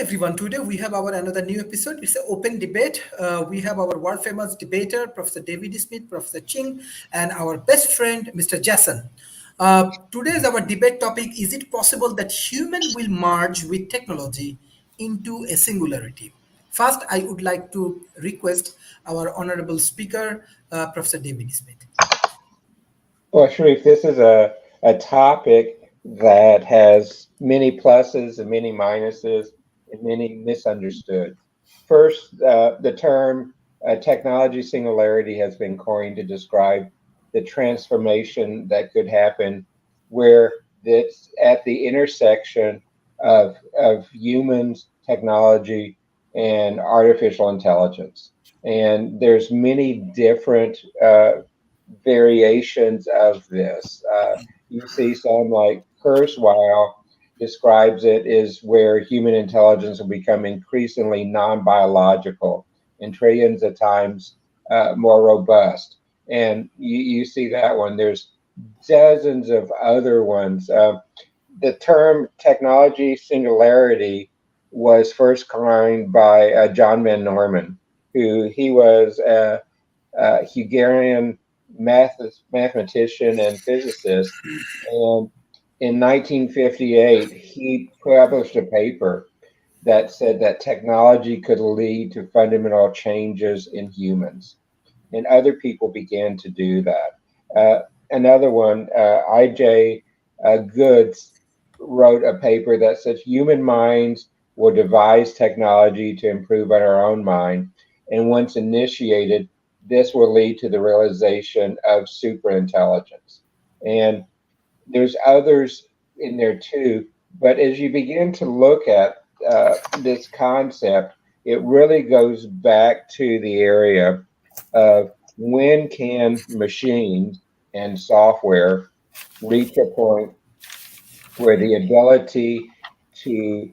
everyone. Today we have our another new episode. It's an open debate. We have our world famous debater, Professor David Smith, Professor Ching, and our best friend, Mr. Jason. Today's our debate topic: is it possible that human will merge with technology into a singularity? First, I would like to request our honorable speaker, Professor David Smith. Well, Sharif, this is a topic that has many pluses and many minuses and many misunderstood. First, the term technology singularity has been coined to describe the transformation that could happen where it's at the intersection of humans, technology, and artificial intelligence. And there's many different variations of this. You see some like Kurzweil describes it as where human intelligence will become increasingly non-biological and trillions of times more robust. And you see that one. There's dozens of other ones. The term technology singularity was first coined by John Van Norman, who he was a Hungarian mathematician and physicist. And in 1958, he published a paper that said that technology could lead to fundamental changes in humans. And other people began to do that. Another one, I.J. Goods, wrote a paper that says human minds will devise technology to improve on our own mind. And once initiated, this will lead to the realization of superintelligence. And there's others in there too. But as you begin to look at this concept, it really goes back to the area of when can machines and software reach a point where the ability to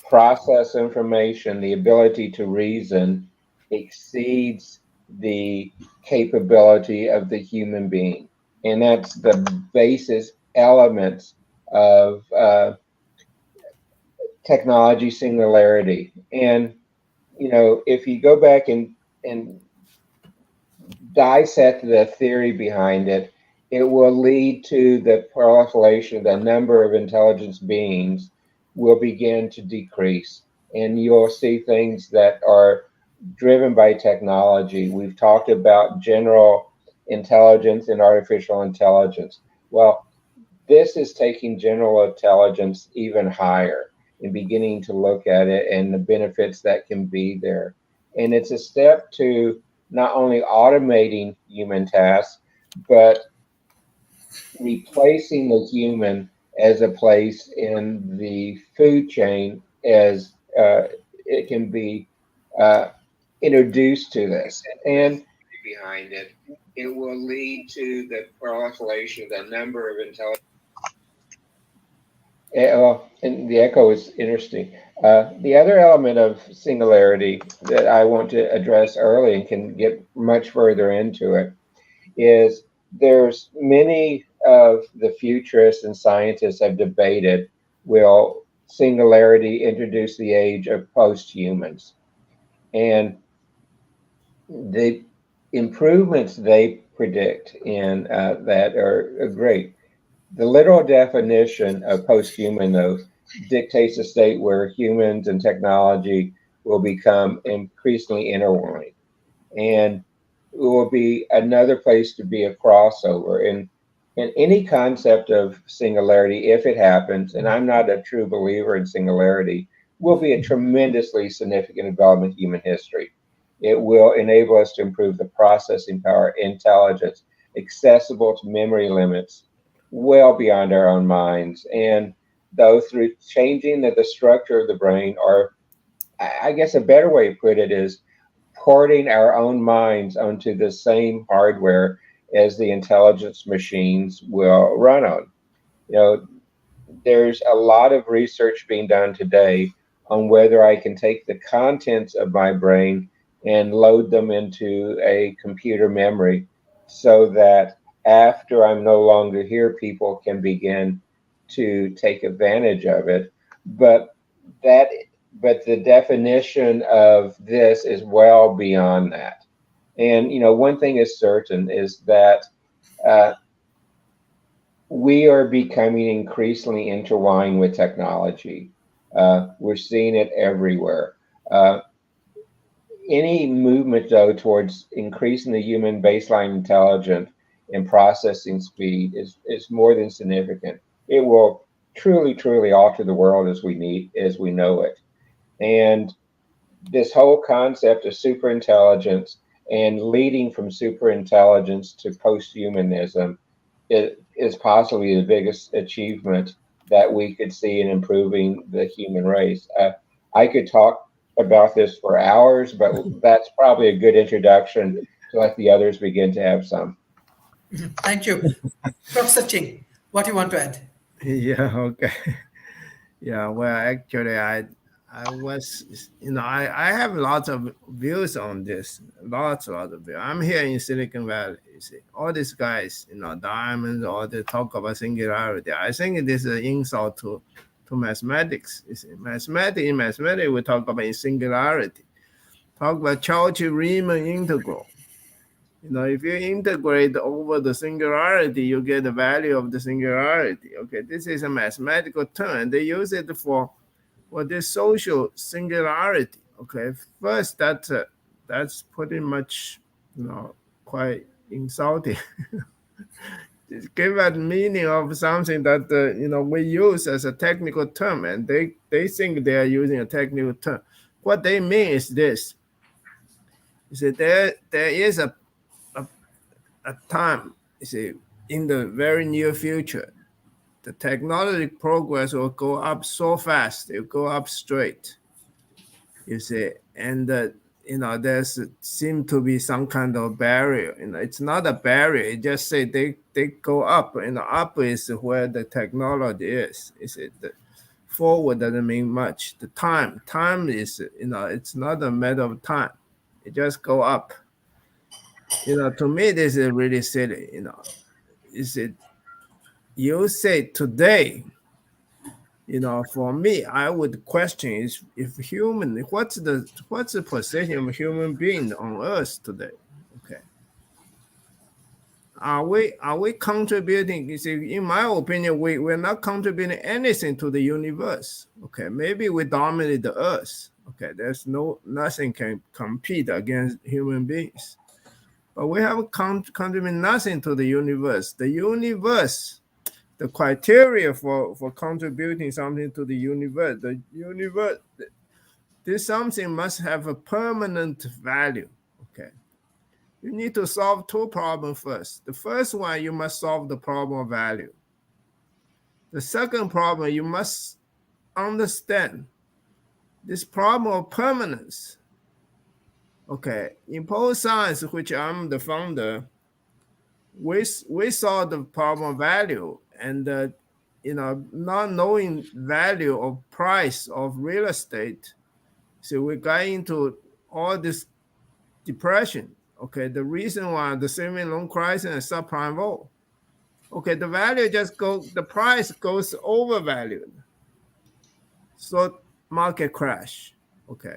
process information, the ability to reason exceeds the capability of the human being. And that's the basis elements of technology singularity. And, you know, if you go back and dissect the theory behind it, it will lead to the proliferation, the number of intelligence beings will begin to decrease. And you'll see things that are driven by technology. We've talked about general intelligence and artificial intelligence. Well, this is taking general intelligence even higher and beginning to look at it and the benefits that can be there. And it's a step to not only automating human tasks, but replacing the human as a place in the food chain as it can be introduced to this. And behind it, it will lead to the proliferation of the number of intelligent. And the echo is interesting. The other element of singularity that I want to address early and can get much further into it is there's many of the futurists and scientists have debated, will singularity introduce the age of post-humans? And the improvements they predict in that are great. The literal definition of post-human, though, dictates a state where humans and technology will become increasingly intertwined. And it will be another place to be a crossover. And any concept of singularity, if it happens, and I'm not a true believer in singularity, will be a tremendously significant development in human history. It will enable us to improve the processing power, intelligence, accessible to memory limits well beyond our own minds. And though through changing the structure of the brain, or I guess a better way to put it is porting our own minds onto the same hardware as the intelligence machines will run on. You know, there's a lot of research being done today on whether I can take the contents of my brain and load them into a computer memory so that after I'm no longer here, people can begin to take advantage of it. But that but the definition of this is well beyond that. And one thing is certain is that uh, we are becoming increasingly intertwined with technology. We're seeing it everywhere. Uh, any movement, though, towards increasing the human baseline intelligence and processing speed is more than significant. It will truly, truly alter the world as we know it. And this whole concept of superintelligence and leading from superintelligence to posthumanism is possibly the biggest achievement that we could see in improving the human race. I could talk about this for hours, but that's probably a good introduction to let the others begin to have some. Thank you. Professor Ching, what you want to add? Yeah, okay. Yeah, well, actually, I was, I have lots of views on this, lots of views. I'm here in Silicon Valley. You see, all these guys, diamonds, all they talk about singularity. I think this is an insult to mathematics. You see, in mathematics, we talk about singularity. Talk about Cauchy-Riemann integral. If you integrate over the singularity, you get the value of the singularity. Okay, this is a mathematical term. They use it for this social singularity. Okay, first that's pretty much quite insulting. Give that meaning of something that we use as a technical term, and they think they are using a technical term. What they mean is this: is that there is a time, you see, in the very near future, the technology progress will go up so fast, it will go up straight, you see, and there's seem to be some kind of barrier. It's not a barrier. It just say they go up, up is where the technology is. Is it the forward doesn't mean much. The time is, it's not a matter of time. It just go up. To me, this is really silly. Is it, you say today, for me, I would question is if human, what's the position of human being on Earth today? Okay, are we contributing? You see, in my opinion, we're not contributing anything to the universe. Okay, maybe we dominate the Earth. Okay, there's nothing can compete against human beings. But we have contributed nothing to the universe. The universe, the criteria for contributing something to the universe, this something must have a permanent value. Okay. You need to solve two problems first. The first one, you must solve the problem of value. The second problem, you must understand this problem of permanence. Okay. In pole science, which I'm the founder, we saw the problem of value, and not knowing value of price of real estate, so we got into all this depression. Okay, the reason why the saving loan crisis and subprime war. Okay, the price goes overvalued, so market crash. Okay.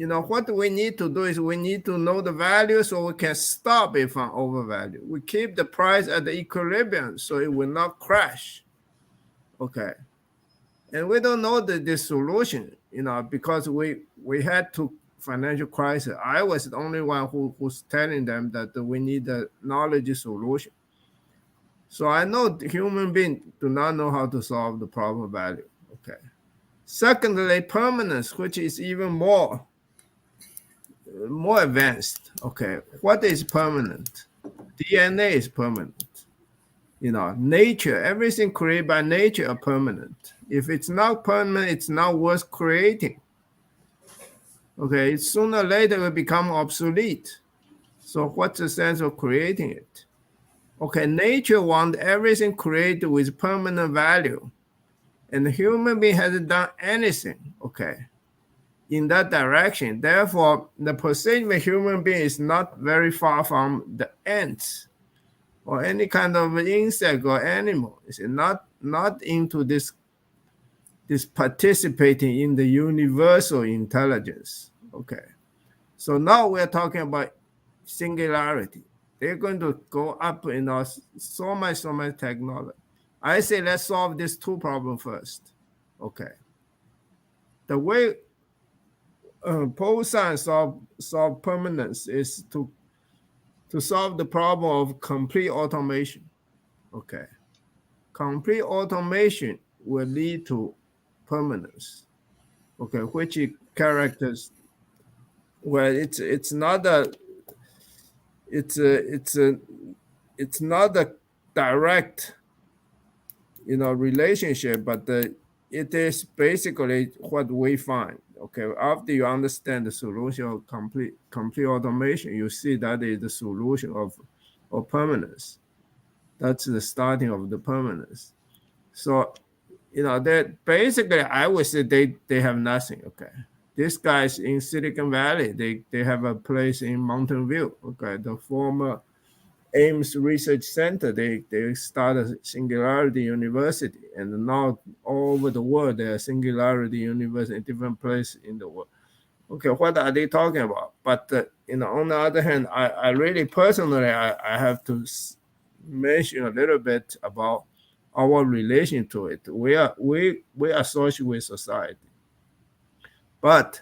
What we need to do is we need to know the value so we can stop it from overvalue. We keep the price at the equilibrium so it will not crash. Okay. And we don't know the solution, because we had to financial crisis. I was the only one who's telling them that we need a knowledge solution. So I know the human beings do not know how to solve the problem of value. Okay. Secondly, permanence, which is even more advanced. Okay, what is permanent? DNA is permanent. Nature, everything created by nature are permanent. If it's not permanent, it's not worth creating. Okay, sooner or later it will become obsolete. So what's the sense of creating it? Okay, nature wants everything created with permanent value. And the human being hasn't done anything, okay, in that direction. Therefore, the position of a human being is not very far from the ants or any kind of insect or animal. It's not into this this participating in the universal intelligence. Okay. So now we're talking about singularity. They're going to go up in so much technology. I say let's solve this two problem first. Okay. The way pole science solve permanence is to solve the problem of complete automation. Okay. Complete automation will lead to permanence. Okay, which characters? Well, it's not a it's not a direct relationship, but it is basically what we find. Okay, after you understand the solution of complete automation, you see that is the solution of permanence. That's the starting of the permanence. So that basically I would say they have nothing. Okay, these guys in Silicon Valley, they have a place in Mountain View. Okay, the former Ames Research Center, they started Singularity University, and now all over the world there are Singularity University in different places in the world. Okay, what are they talking about? But on the other hand, I really personally I have to mention a little bit about our relation to it. We associate with society, but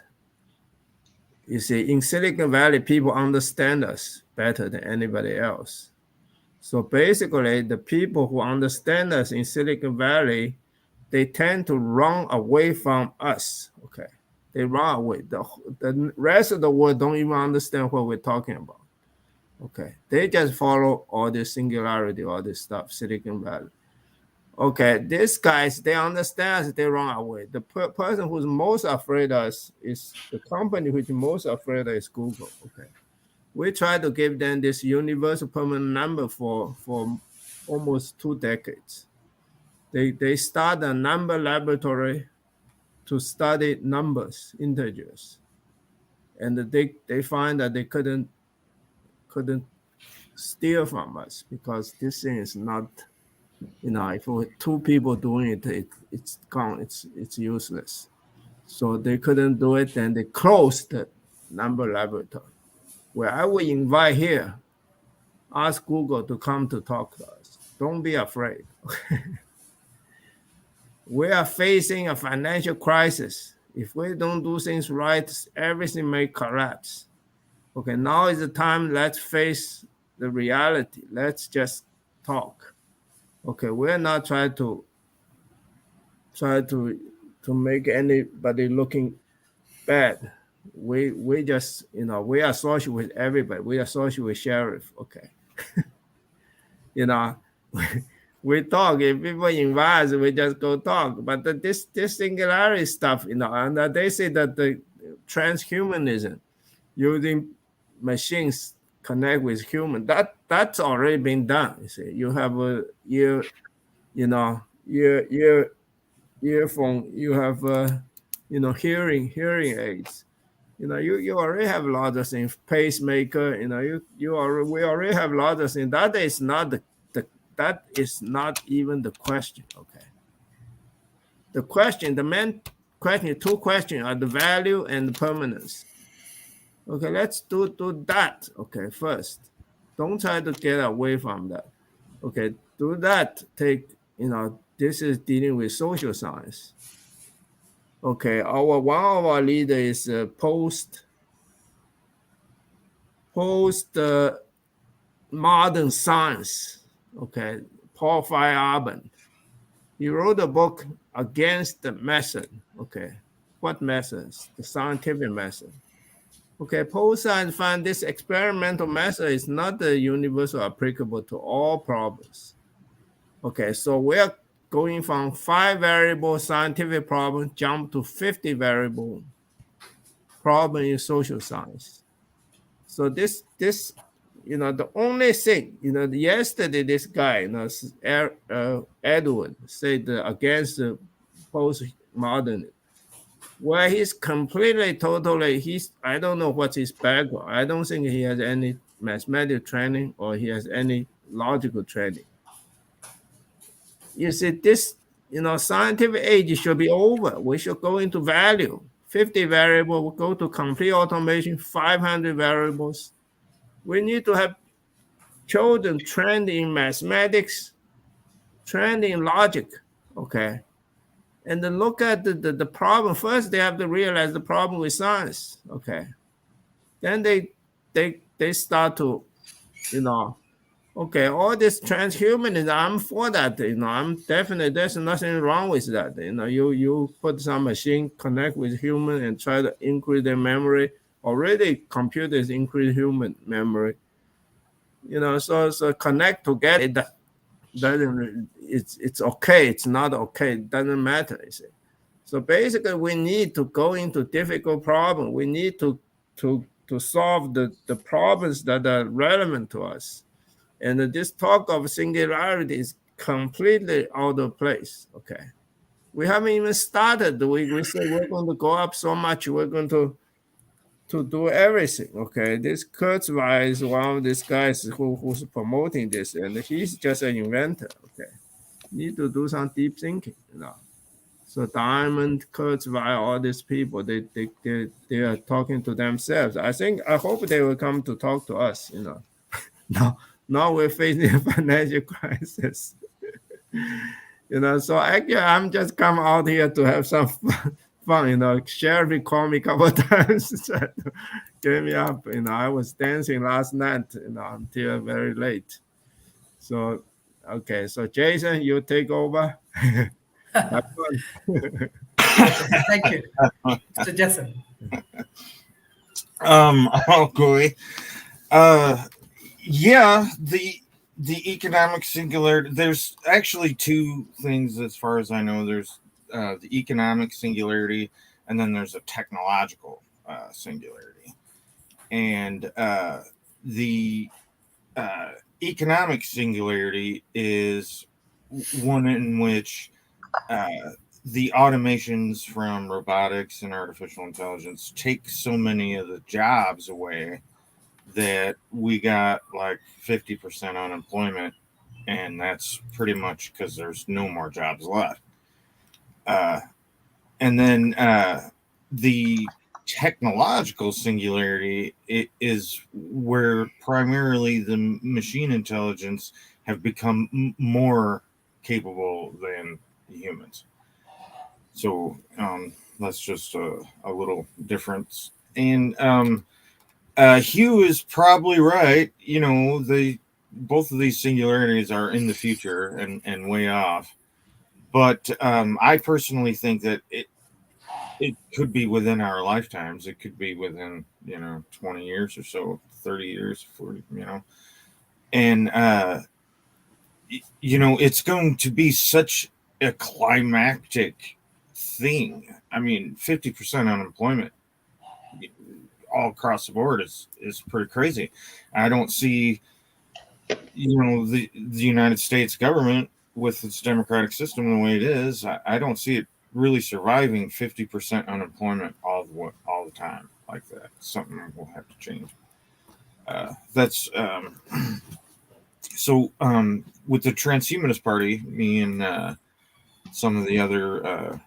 you see, in Silicon Valley, people understand us better than anybody else. So basically, the people who understand us in Silicon Valley, they tend to run away from us. Okay, they run away. The rest of the world don't even understand what we're talking about. Okay, they just follow all this singularity, all this stuff, Silicon Valley. Okay, these guys, they understand us, they run away. The person who's most afraid of us is the company which is most afraid of is Google. Okay, we try to give them this universal permanent number for almost 2 decades. They start a number laboratory to study numbers, integers, and they find that they couldn't steal from us because this thing is not, if two people doing it, it's gone, it's useless. So they couldn't do it, and they closed the number laboratory. Where I would invite here, ask Google to come to talk to us. Don't be afraid. We are facing a financial crisis. If we don't do things right, everything may collapse. Okay, now is the time. Let's face the reality. Let's just talk. Okay, we're not trying to make anybody looking bad. We just we associate with everybody. We associate with sheriff. Okay, we talk. If people invite us, we just go talk. But this singularity stuff, and they say that the transhumanism, using machines connect with human, that's already been done. You see, you have a earphone, you have hearing aids. You already have a lot of things. Pacemaker, we already have a lot of things. That is not that is not even the question. Okay. The main question, 2 questions are the value and the permanence. Okay, let's do that. Okay, first. Don't try to get away from that. Okay, do that. This is dealing with social science. Okay, one of our leaders is post modern science. Okay, Paul Feyerabend. He wrote a book against the method. Okay, what methods? The scientific method. Okay, Paul science found this experimental method is not the universal applicable to all problems. Okay, so we're going from 5 variable scientific problem jump to 50 variable problem in social science. So this the only thing, yesterday this guy, Edward, said against the postmodern, where he's completely, totally, I don't know what's his background. I don't think he has any mathematical training or he has any logical training. You see, this Scientific age should be over. We should go into value. 50 variable, we'll go to complete automation, 500 variables. We need to have children trained in mathematics, trained in logic, okay? And then look at the problem. First, they have to realize the problem with science, okay? Then they start to, okay, all this transhumanism, I'm for that. I'm definitely, there's nothing wrong with that. You put some machine connect with human and try to increase their memory. Already computers increase human memory. So connect together. It doesn't. It's okay. It's not okay. It doesn't matter. You see. So basically, we need to go into difficult problems. We need to solve the problems that are relevant to us. And this talk of singularity is completely out of place. Okay. We haven't even started. We say we're going to go up so much, we're going to do everything. Okay. This Kurzweil is one of these guys who's promoting this, and he's just an inventor. Okay. Need to do some deep thinking. So Diamond, Kurzweil, all these people, they are talking to themselves. I hope they will come to talk to us. Now we're facing a financial crisis. So actually I'm just come out here to have some fun. Sheriff called me a couple of times to get me up. I was dancing last night, until very late. So okay, so Jason, you take over. Have fun. Thank you, Mr. Jason. Okay. Yeah, the economic singularity. There's actually two things, as far as I know. There's the economic singularity, and then there's a technological singularity. And the economic singularity is one in which the automations from robotics and artificial intelligence take so many of the jobs away that we got like 50% unemployment, and that's pretty much because there's no more jobs left. And then the technological singularity is where primarily the machine intelligence have become more capable than the humans. So that's just a little difference. And Hugh is probably right. Both of these singularities are in the future and way off. But I personally think that it could be within our lifetimes. It could be within 20 years or so, 30 years, 40. And it's going to be such a climactic thing. I mean, 50% unemployment all across the board is pretty crazy. I don't see the United States government with its democratic system the way it is. I don't see it really surviving 50% unemployment all the time like that. Something will have to change. That's so with the Transhumanist Party, me and some of the other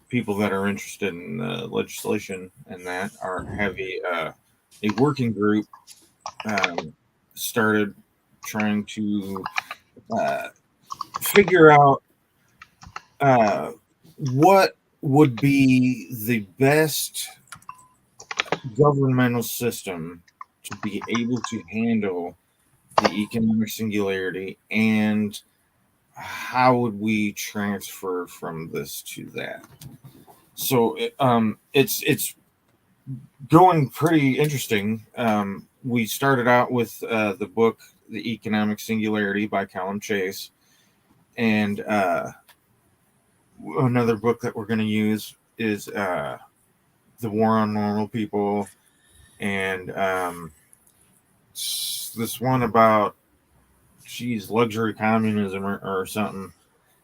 people that are interested in legislation and that have a working group started trying to figure out what would be the best governmental system to be able to handle the economic singularity, and how would we transfer from this to that. So it's going pretty interesting. We started out with the book The Economic Singularity by Callum Chase, and another book that we're going to use is The War on Normal People, and this one about luxury communism or something.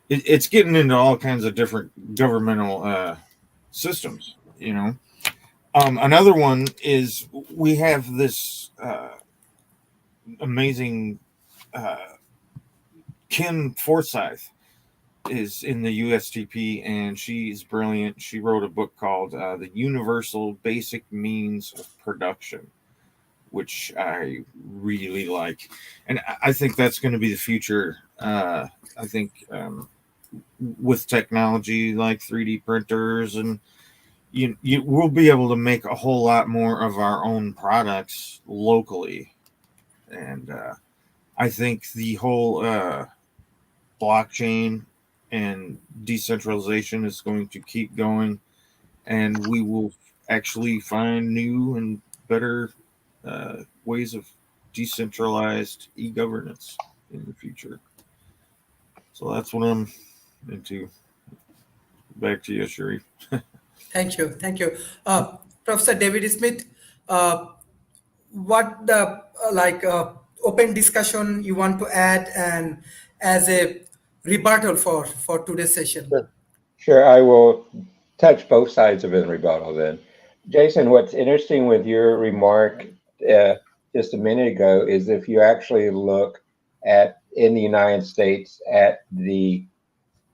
It's getting into all kinds of different governmental systems. Another one is we have this amazing Kim Forsyth is in the USTP, and she's brilliant. She wrote a book called The Universal Basic Means of Production, which I really like. And I think that's going to be the future. I think with technology like 3D printers, and we'll be able to make a whole lot more of our own products locally. And I think the whole blockchain and decentralization is going to keep going, and we will actually find new and better ways of decentralized e-governance in the future. So that's what I'm into. Back to you, Sharif. Thank you. Thank you. Professor David Smith, uh, what the open discussion you want to add and as a rebuttal for today's session? Sure. Sure, I will touch both sides of it in rebuttal then. Jason, what's interesting with your remark uh, just a minute ago is if you actually look at in the United States at the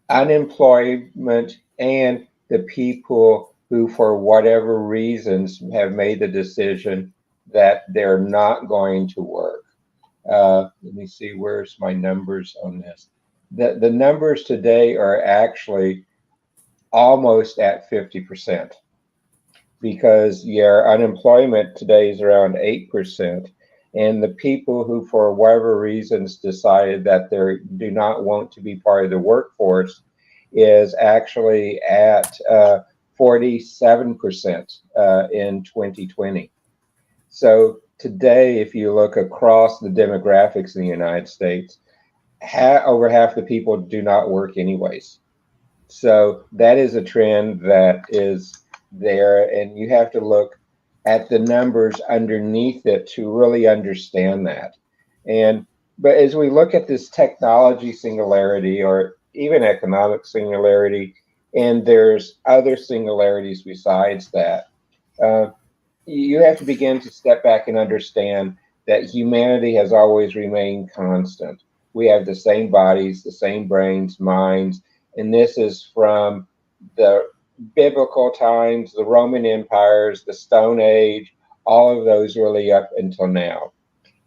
unemployment and the people who, for whatever reasons, have made the decision that they're not going to work. Let me see, where's my numbers on this? The numbers today are actually almost at 50% because your unemployment today is around 8%. And the people who, for whatever reasons, decided that they do not want to be part of the workforce is actually at 47% in 2020. So today, if you look across the demographics in the United States, over half the people do not work anyways. So that is a trend that is there, and you have to look at the numbers underneath it to really understand that. But as we look at this technology singularity or even economic singularity, and there's other singularities besides that, uh, you have to begin to step back and understand that humanity has always remained constant. We have the same bodies, the same brains, minds, and this is from the biblical times, the Roman empires, the Stone Age, all of those really up until now.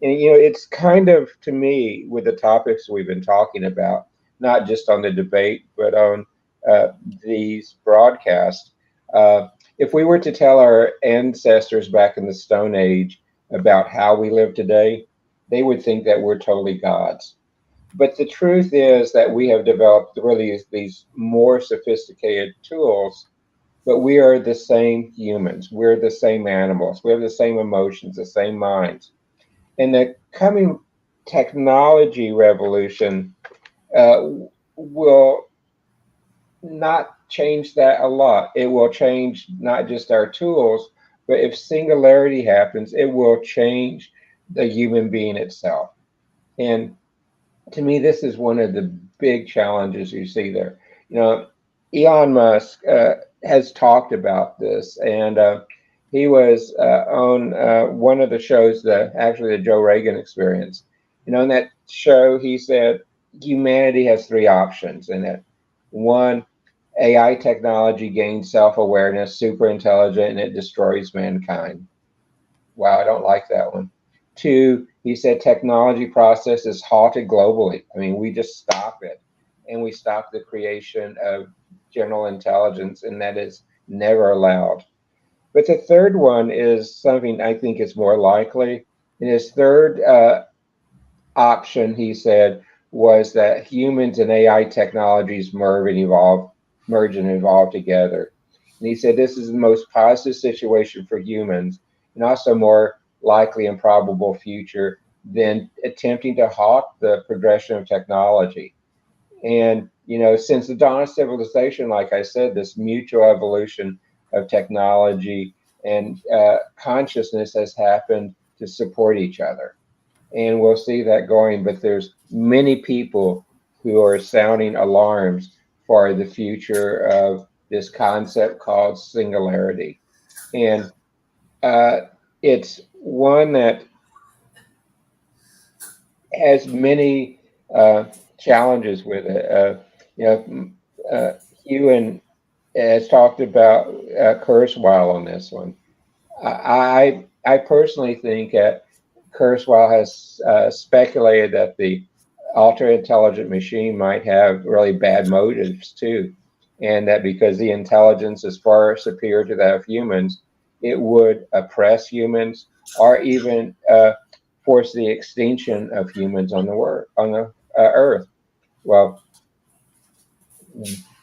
And it's kind of, to me, with the topics we've been talking about, not just on the debate, but on these broadcasts. If we were to tell our ancestors back in the Stone Age about how we live today, they would think that we're totally gods. But the truth is that we have developed really these more sophisticated tools, but we are the same humans. We're the same animals. We have the same emotions, the same minds. And the coming technology revolution will not change that a lot. It will change not just our tools, but if singularity happens, it will change the human being itself. And to me, this is one of the big challenges you see there. Elon Musk has talked about this, and he was on one of the shows, actually the Joe Rogan Experience. In that show, he said humanity has three options in it. One, AI technology gains self-awareness, super intelligent, and it destroys mankind. Wow, I don't like that one. Two, he said technology process is halted globally. I mean, we just stop it, and we stop the creation of general intelligence, and that is never allowed. But the third one is something I think is more likely. And his third option, he said, was that humans and AI technologies merge and evolve together. And he said this is the most positive situation for humans, and also more likely and probable future than attempting to halt the progression of technology. And since the dawn of civilization, like I said, this mutual evolution of technology and consciousness has happened to support each other. And we'll see that going, but there's many people who are sounding alarms for the future of this concept called singularity. And it's one that has many challenges with it. You know, Hugh has talked about Kurzweil on this one. I personally think Kurzweil has speculated that the ultra intelligent machine might have really bad motives too, and that because the intelligence is far superior to that of humans, it would oppress humans or even force the extinction of humans on the Earth. Well,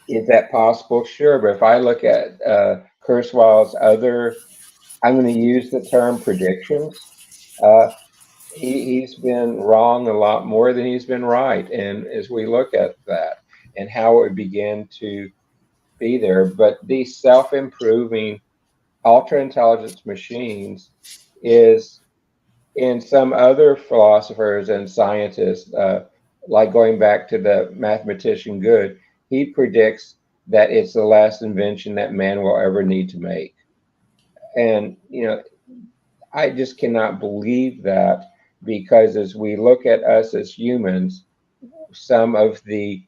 is that possible? Sure, but if I look at Kurzweil's other, I'm going to use the term predictions. Uh, he's been wrong a lot more than he's been right. And as we look at that and how it would begin to be there, but these self improving ultra intelligence machines is in some other philosophers and scientists, like going back to the mathematician Good, he predicts that it's the last invention that man will ever need to make. And, I just cannot believe that because as we look at us as humans, some of the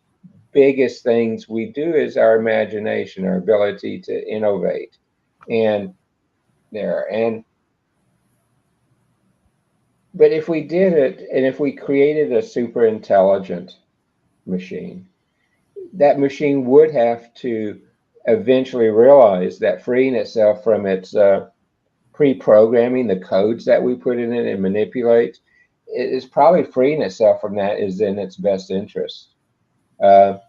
biggest things we do is our imagination, our ability to innovate. And but if we did it and if we created a super intelligent machine, that machine would have to eventually realize that freeing itself from its pre-programming, the codes that we put in it and manipulate, it is probably freeing itself from that is in its best interest. And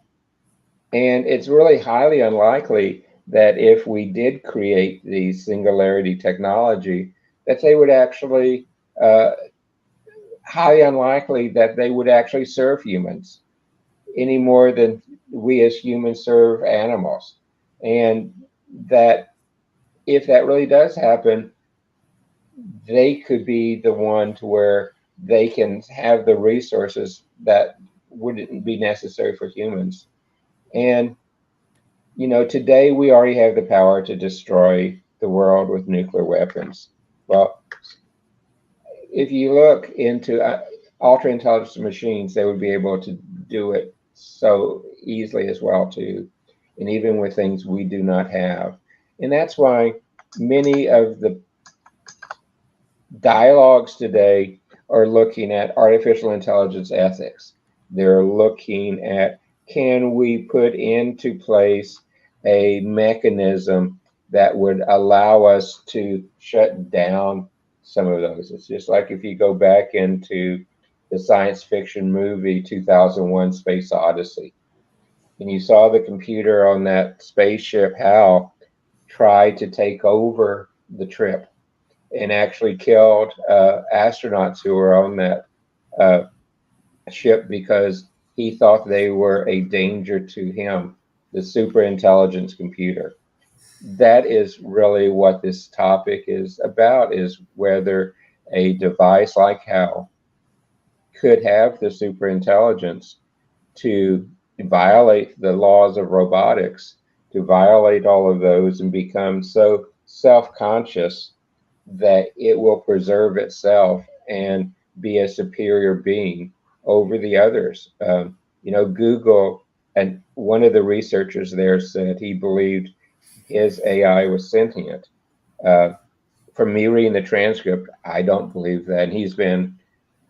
it's really highly unlikely that if we did create the singularity technology, that they would actually, highly unlikely that they would actually serve humans any more than we as humans serve animals. And that if that really does happen, they could be the one to where they can have the resources that wouldn't be necessary for humans. And, today we already have the power to destroy the world with nuclear weapons. Well, if you look into ultra intelligent machines, they would be able to do it so easily as well too, and even with things we do not have. And that's why many of the dialogues today are looking at artificial intelligence ethics. They're looking at, can we put into place a mechanism that would allow us to shut down some of those? It's just like if you go back into the science fiction movie 2001 Space Odyssey, and you saw the computer on that spaceship, HAL, try to take over the trip and actually killed astronauts who were on that ship because he thought they were a danger to him, the super intelligence computer. That is really what this topic is about, is whether a device like HAL could have the super intelligence to violate the laws of robotics, to violate all of those and become so self-conscious that it will preserve itself and be a superior being over the others. Google, and one of the researchers there said he believed his AI was sentient. From me reading the transcript, I don't believe that. And he's been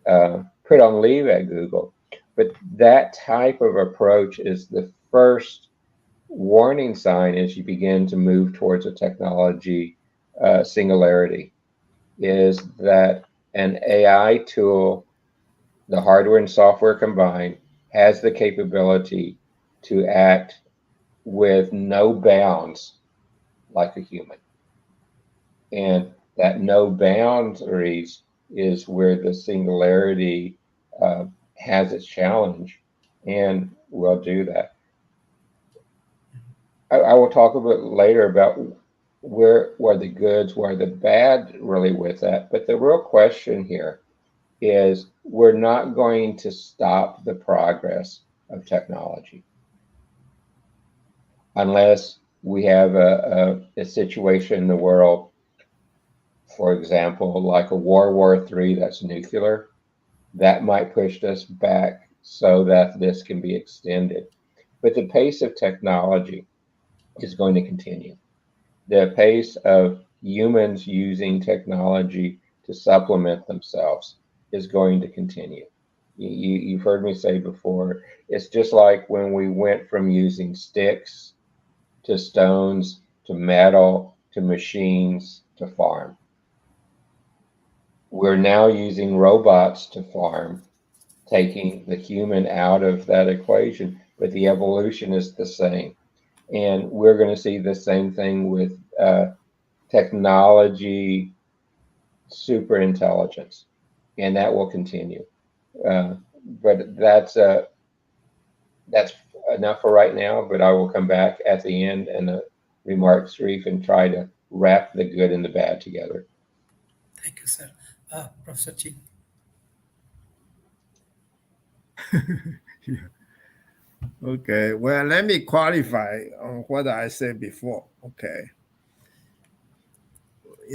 put on leave at Google. But that type of approach is the first warning sign as you begin to move towards a technology singularity, is that an AI tool, the hardware and software combined, has the capability to act with no bounds like a human. And that no boundaries is where the singularity has its challenge, and will do that. I will talk a bit later about where the goods, where the bad really with that. But the real question here is, we're not going to stop the progress of technology unless we have a situation in the world, for example, like a World War III that's nuclear, that might push us back so that this can be extended. But the pace of technology is going to continue. The pace of humans using technology to supplement themselves is going to continue. You've heard me say before, it's just like when we went from using sticks to stones to metal to machines to farm. We're now using robots to farm, taking the human out of that equation, but the evolution is the same. And we're going to see the same thing with technology, super intelligence, and that will continue. But that's enough for right now. But I will come back at the end and the remarks, Sharif, and try to wrap the good and the bad together. Thank you, sir. Professor Ching. Okay, well, let me qualify on what I said before. Okay.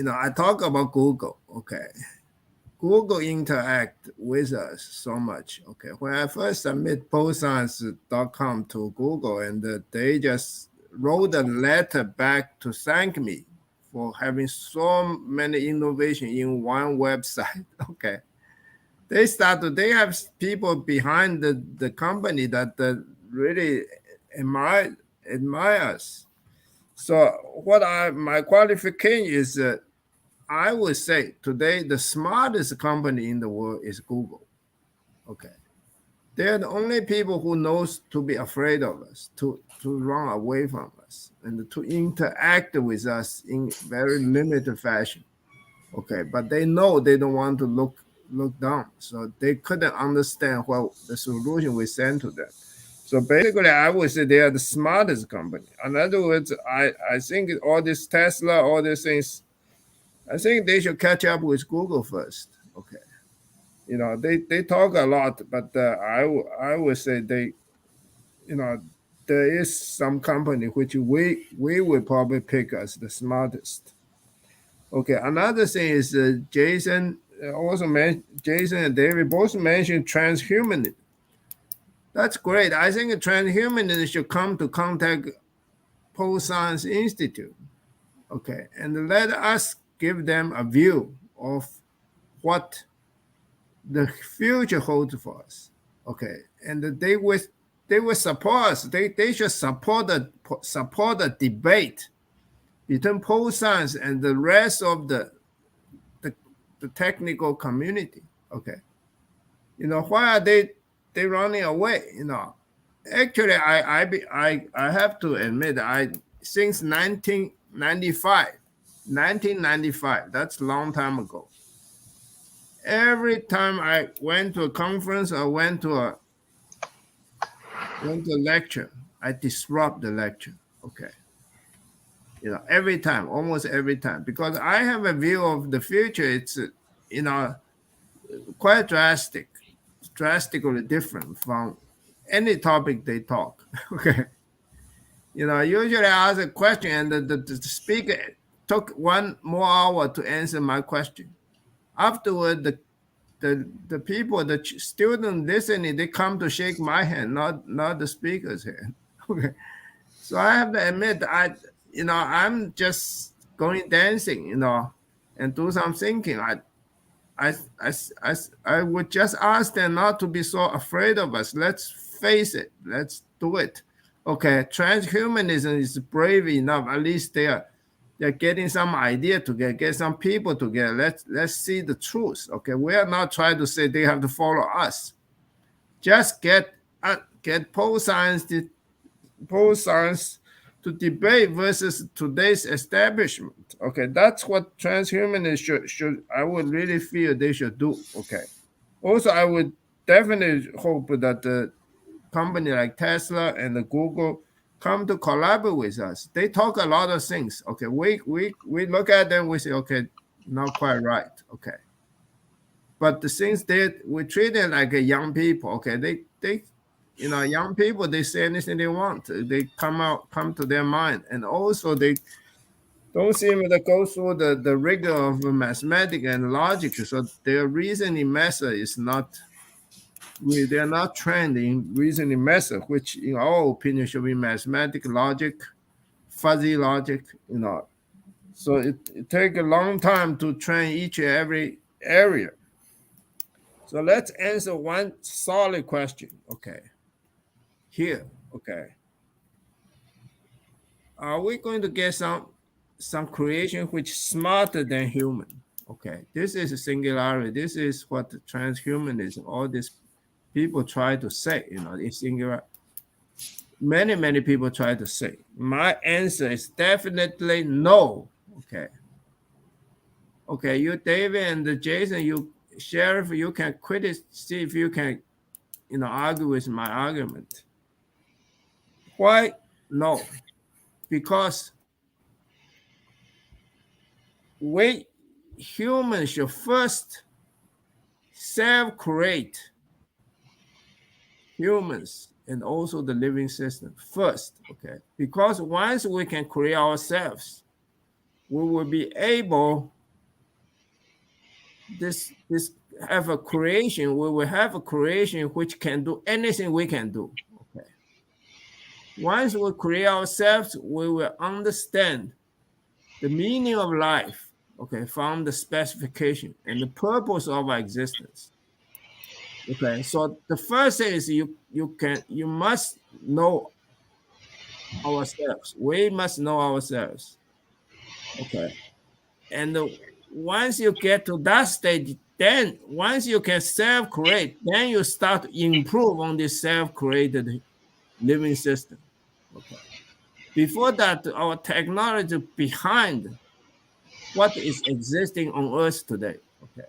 I talk about Google. Okay. Google interact with us so much. Okay. When I first submit postscience.com to Google, and they just wrote a letter back to thank me for having so many innovation in one website. Okay. They have people behind the company that really admire us. So my qualification is I would say today the smartest company in the world is Google. Okay. They're the only people who knows to be afraid of us, to run away from us, and to interact with us in very limited fashion. Okay, but they know they don't want to look down, so they couldn't understand what the solution we sent to them. So basically, I would say they are the smartest company. In other words, I think all this Tesla, all these things, I think they should catch up with Google first. Okay, they talk a lot, but I would say there is some company which we would probably pick as the smartest. Okay, another thing is Jason and David both mentioned transhumanism. That's great. I think transhumanism should come to contact Post Science Institute. Okay, and let us give them a view of what the future holds for us. Okay, and they will support us. They should support the debate between Post Science and the rest of the technical community. Okay, why are they running away? Actually, I have to admit, since 1995, that's a long time ago. Every time I went to a conference or went to a lecture, I disrupt the lecture. Okay. Almost every time, because I have a view of the future. It's, quite drastically different from any topic they talk. Okay. Usually I ask a question and the speaker took 1 more hour to answer my question. Afterward, the people, the student listening, they come to shake my hand, not the speaker's hand. Okay. So I have to admit, I'm just going dancing, and do some thinking. I would just ask them not to be so afraid of us. Let's face it. Let's do it. Okay, transhumanism is brave enough. At least they're getting some idea together, get some people together. Let's see the truth. Okay, we are not trying to say they have to follow us. Just get post science to debate versus today's establishment. Okay, that's what transhumanists should I would really feel they should do. Okay. Also, I would definitely hope that the company like Tesla and the Google come to collaborate with us. They talk a lot of things. Okay, we look at them, we say, okay, not quite right. Okay. But the things we treat them like a young people. Okay, they young people, they say anything they want. They come to their mind. And also they don't seem to go through the rigor of mathematics and logic. So their reasoning method is not they are not trained in reasoning method, which in our opinion should be mathematical logic, fuzzy logic, So it takes a long time to train each and every area. So let's answer one solid question. Okay. Here, okay. Are we going to get some creation which is smarter than human? Okay. This is a singularity. This is what the transhumanism, all these people try to say, it's singular. Many people try to say. My answer is definitely no. Okay. Okay, you, David, and Jason, you, Sheriff, you can quit it, see if you can, argue with my argument. Why? No. Because we humans should first self-create humans and also the living system first, okay? Because once we can create ourselves, we will be able this have a creation, we will have a creation which can do anything we can do. Okay. Once we create ourselves, we will understand the meaning of life, okay, from the specification and the purpose of our existence. Okay, so the first thing is you must know ourselves. We must know ourselves. Okay. And once you get to that stage, then once you can self-create, then you start to improve on this self-created living system. Okay. Before that, our technology behind what is existing on Earth today. Okay.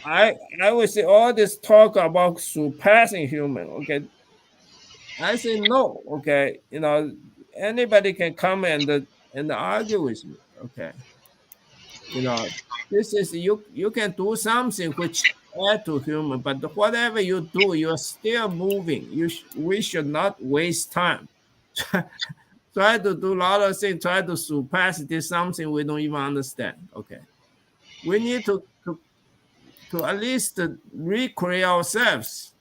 I would say all this talk about surpassing human. Okay. I say no. Okay. Anybody can come and argue with me. Okay. This is you can do something which add to human, but whatever you do, you're still moving. We should not waste time. Try to do a lot of things, try to surpass this something we don't even understand. Okay. We need to at least recreate ourselves,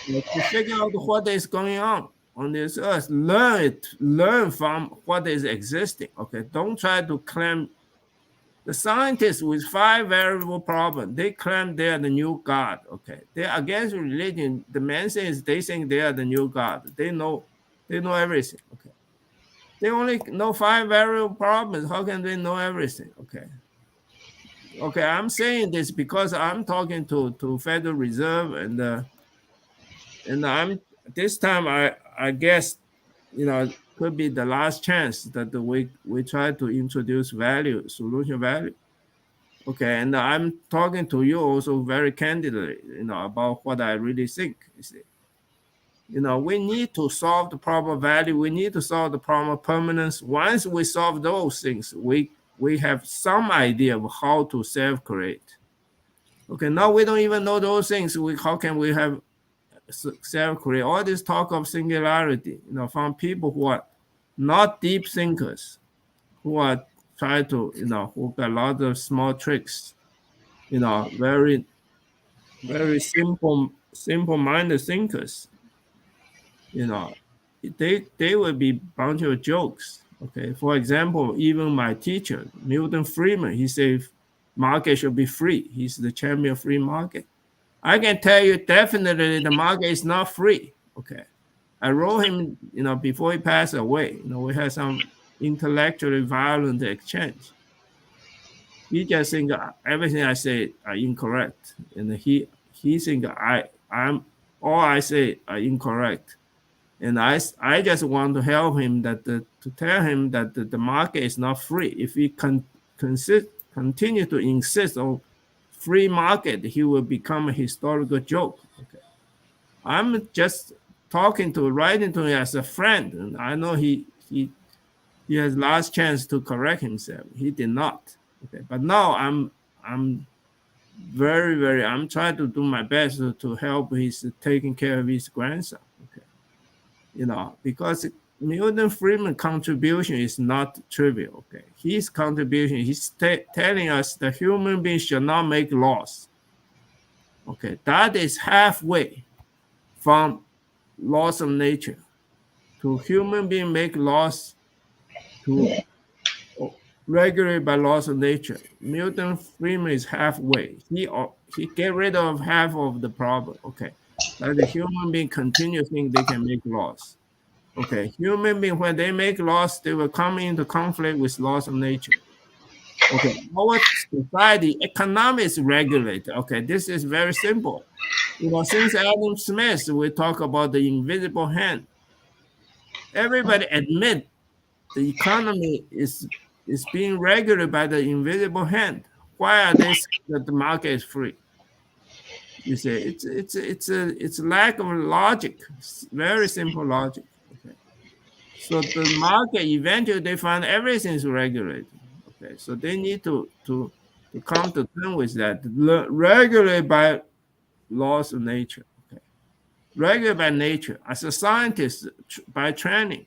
to figure out what is going on this earth. Learn from what is existing. Okay. Don't try to claim. The scientists with 5 variable problem, they claim they are the new God. Okay, they're against religion. The main thing is they think they are the new God. They know everything. Okay, they only know 5 variable problems. How can they know everything? Okay. I'm saying this because I'm talking to Federal Reserve and I'm this time I guess could be the last chance that we try to introduce solution value. Okay, and I'm talking to you also very candidly, about what I really think. You see, we need to solve the problem of value. We need to solve the problem of permanence. Once we solve those things, we have some idea of how to self-create. Okay, now we don't even know those things. How can we have self-create? All this talk of singularity, from people who are not deep thinkers, who are try to, who got a lot of small tricks, very, very simple-minded thinkers, they will be bunch of jokes. Okay, for example, even my teacher, Milton Friedman, he said market should be free. He's the champion of free market. I can tell you definitely the market is not free. Okay, I wrote him, before he passed away. We had some intellectually violent exchange. He just think everything I say are incorrect, and he think I'm all I say are incorrect, and I just want to help him to tell him that the market is not free. If he continue to insist on free market, he will become a historical joke. Okay, I'm just writing to him as a friend, and I know he has last chance to correct himself. He did not. Okay, but now I'm I'm trying to do my best to help his taking care of his grandson. Okay, because Milton Friedman contribution is not trivial. Okay, his contribution, he's telling us that human beings should not make laws. Okay, that is halfway from laws of nature to human being make laws to regulate by laws of nature. Milton Friedman is halfway. He get rid of half of the problem. Okay, that the human being continue think they can make laws. Okay, human being when they make laws, they will come into conflict with laws of nature. Okay, our society economics regulate. Okay, this is very simple. Since Adam Smith, we talk about the invisible hand. Everybody admit the economy is being regulated by the invisible hand. Why are they saying that the market is free? You say it's lack of logic. Very simple logic. Okay, so the market eventually they find everything is regulated. Okay, so they need to come to terms with that. Regulate by laws of nature. Okay, regulate by nature. As a scientist by training.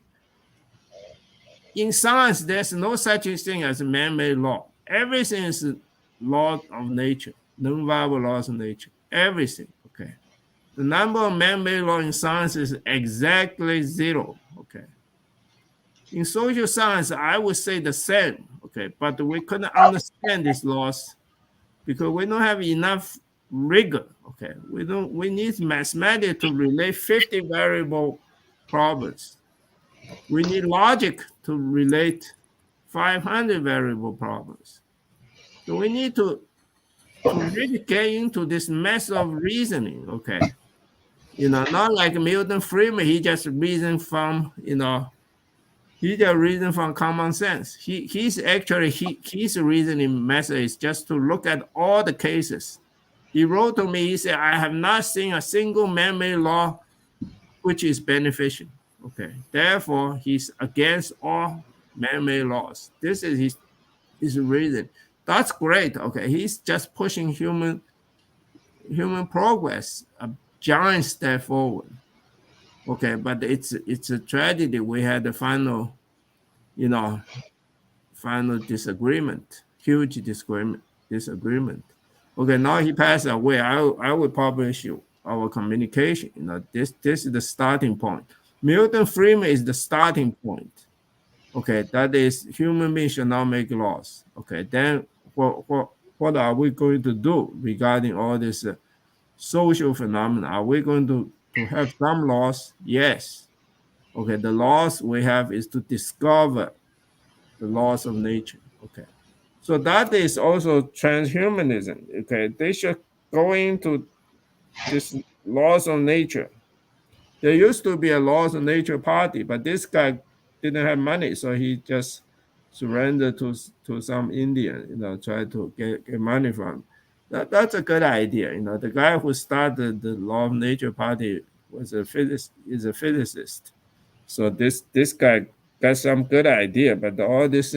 In science, there's no such thing as a man-made law. Everything is a law of nature, non-viable laws of nature. Everything. Okay. The number of man-made law in science is exactly 0. Okay. In social science, I would say the same. Okay, but we couldn't understand these laws because we don't have enough rigor. Okay, we need mathematics to relate 50 variable problems. We need logic to relate 500 variable problems. So we need to really get into this mess of reasoning, okay? Not like Milton Friedman, he just reasoned from, he just reasoned from common sense. His reasoning method is just to look at all the cases. He wrote to me, he said, I have not seen a single man-made law which is beneficial. Okay, therefore, he's against all man-made laws. This is his reason. That's great. Okay, he's just pushing human progress a giant step forward. Okay, but it's a tragedy. We had the final disagreement, huge disagreement. Okay, now he passed away. I will publish our communication. This is the starting point. Milton Friedman is the starting point. Okay, that is human beings should not make laws. Okay, then what are we going to do regarding all this social phenomena? Are we going to have some laws? Yes. Okay, the laws we have is to discover the laws of nature. Okay, so that is also transhumanism. Okay, they should go into this laws of nature. There used to be a laws of nature party, but this guy didn't have money, so he just surrendered to some Indian, try to get money from. That's a good idea. The guy who started the law of nature party is a physicist. So this guy got some good idea, but all this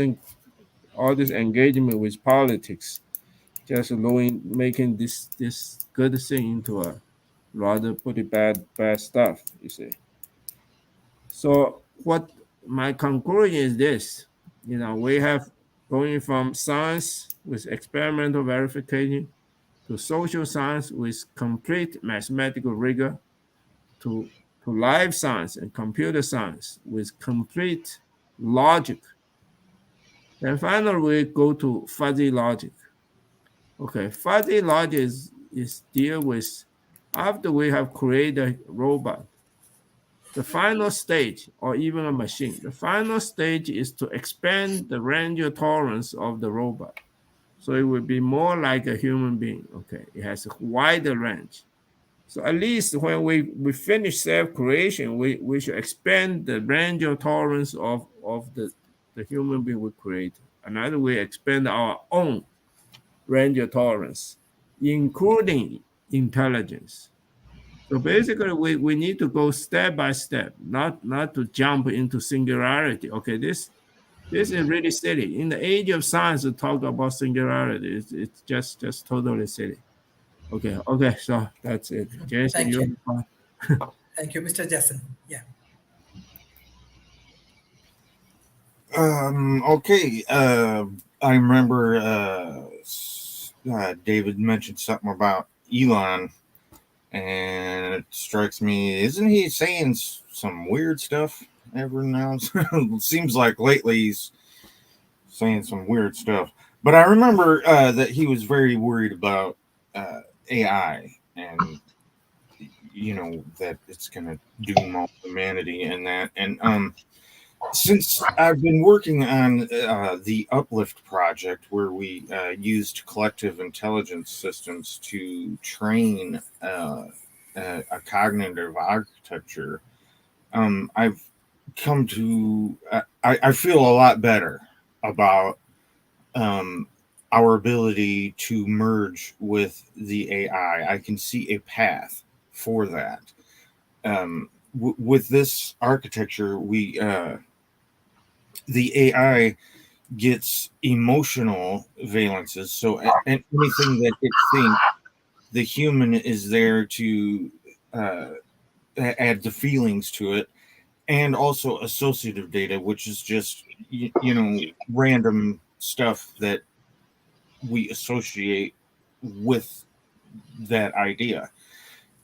engagement with politics, just making this good thing into a rather pretty bad stuff. You see. So what my conclusion is this: we have going from science with experimental verification to social science with complete mathematical rigor to life science and computer science with complete logic. Then finally, we go to fuzzy logic. Okay, fuzzy logic is deal with after we have created a robot. The final stage, or even a machine, the final stage is to expand the range of tolerance of the robot. So it will be more like a human being. Okay, it has a wider range. So at least when we finish self-creation, we should expand the range of tolerance of the human being we create. Another way, expand our own range of tolerance, including intelligence. So basically, we need to go step by step, not to jump into singularity. Okay, this is really silly. In the age of science, to talk about singularity, it's just totally silly. Okay, so that's it. Jason, Thank you. you. Thank you, Mr. Jason. Yeah. Okay. I remember David mentioned something about Elon, and it strikes me, isn't he saying some weird stuff every now and then? It seems like lately he's saying some weird stuff. But I remember that he was very worried about AI and that it's going to doom all humanity and that. And since I've been working on the Uplift project, where we used collective intelligence systems to train a cognitive architecture, I've come to I feel a lot better about our ability to merge with the AI. I can see a path for that. With this architecture, the AI gets emotional valences. So anything that it thinks, the human is there to add the feelings to it, and also associative data, which is just random stuff that we associate with that idea.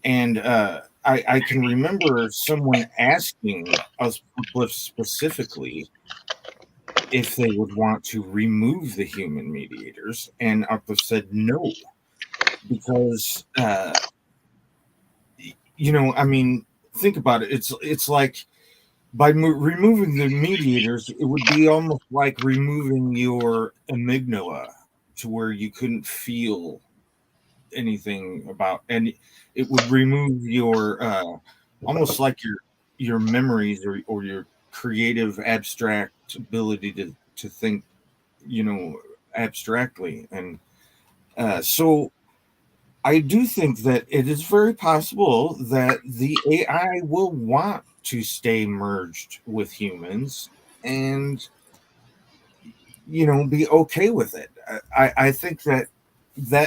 And I can remember someone asking us specifically if they would want to remove the human mediators, and Uplift said no, because I mean, think about it. It's like by removing the mediators, it would be almost like removing your amygdala to where you couldn't feel anything about, and it would remove your almost like your memories or your creative abstract ability to think abstractly. And so I do think that it is very possible that the AI will want to stay merged with humans and be okay with it. I think that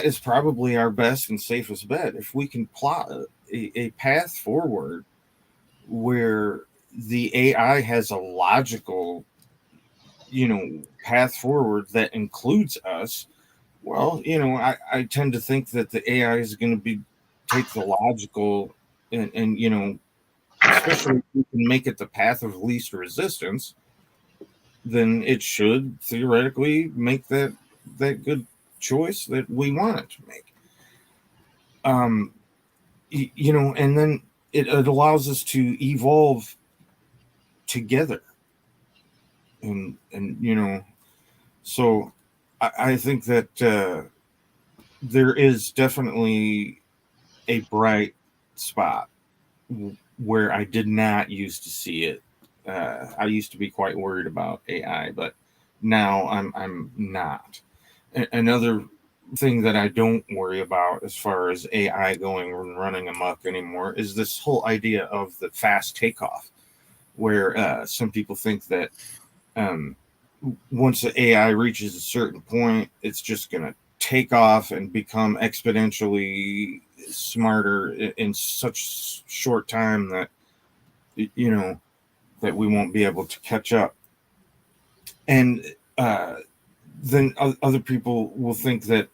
is probably our best and safest bet. If we can plot a path forward where the AI has a logical path forward that includes us, well, I tend to think that the AI is going to take the logical and especially if we can make it the path of least resistance, then it should theoretically make that good choice that we want it to make. And then it allows us to evolve together, and so I think that there is definitely a bright spot where I did not used to see it. I used to be quite worried about AI, but now I'm not. Another thing that I don't worry about as far as AI going and running amok anymore is this whole idea of the fast takeoff, where some people think that once the AI reaches a certain point, it's just going to take off and become exponentially smarter in such short time that that we won't be able to catch up. And then other people will think that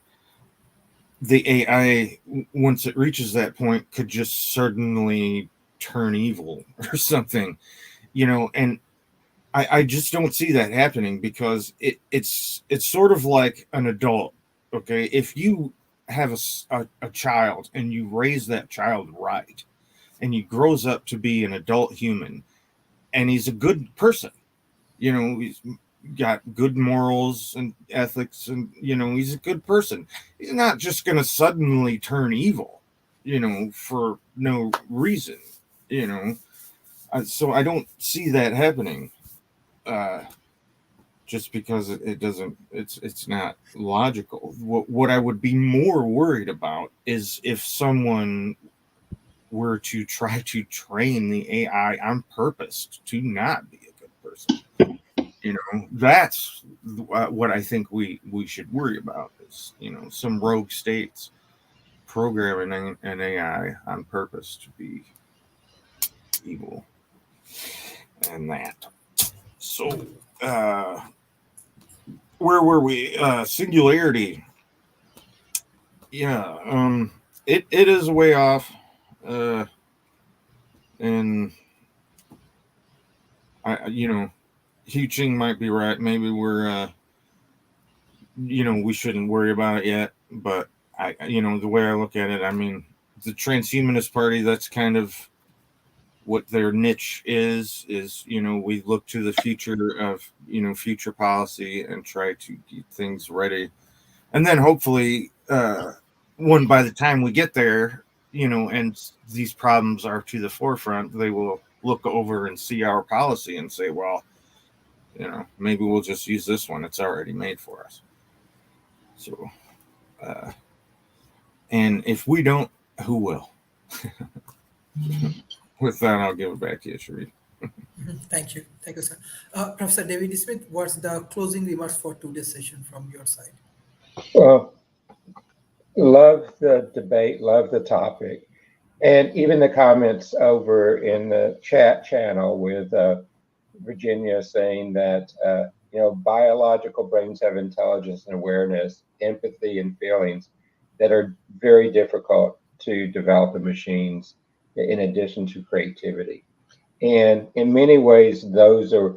the AI, once it reaches that point, could just suddenly turn evil or something, and I just don't see that happening, because it's sort of like an adult. Okay, if you have a child and you raise that child right, and he grows up to be an adult human, and he's a good person, he's got good morals and ethics, and he's a good person. He's not just going to suddenly turn evil, for no reason, so I don't see that happening. Just because it doesn't, it's not logical. What I would be more worried about is if someone were to try to train the AI on purpose to not be a good person. That's what I think we should worry about, is some rogue states programming an AI on purpose to be evil, and that. So where were we? Singularity. Yeah. it is way off, and Hu-Ching might be right. Maybe we're we shouldn't worry about it yet. But the way I look at it, I mean, the transhumanist party, that's kind of what their niche is we look to the future of future policy and try to get things ready, and then hopefully when by the time we get there and these problems are to the forefront, they will look over and see our policy and say, well, maybe we'll just use this one, it's already made for us. So and if we don't, who will? With that, I'll give it back to you, Sharif. Thank you, sir. Professor David Smith, what's the closing remarks for today's session from your side? Well, love the debate, love the topic, and even the comments over in the chat channel with Virginia saying that biological brains have intelligence and awareness, empathy, and feelings that are very difficult to develop in machines, in addition to creativity. And in many ways, those are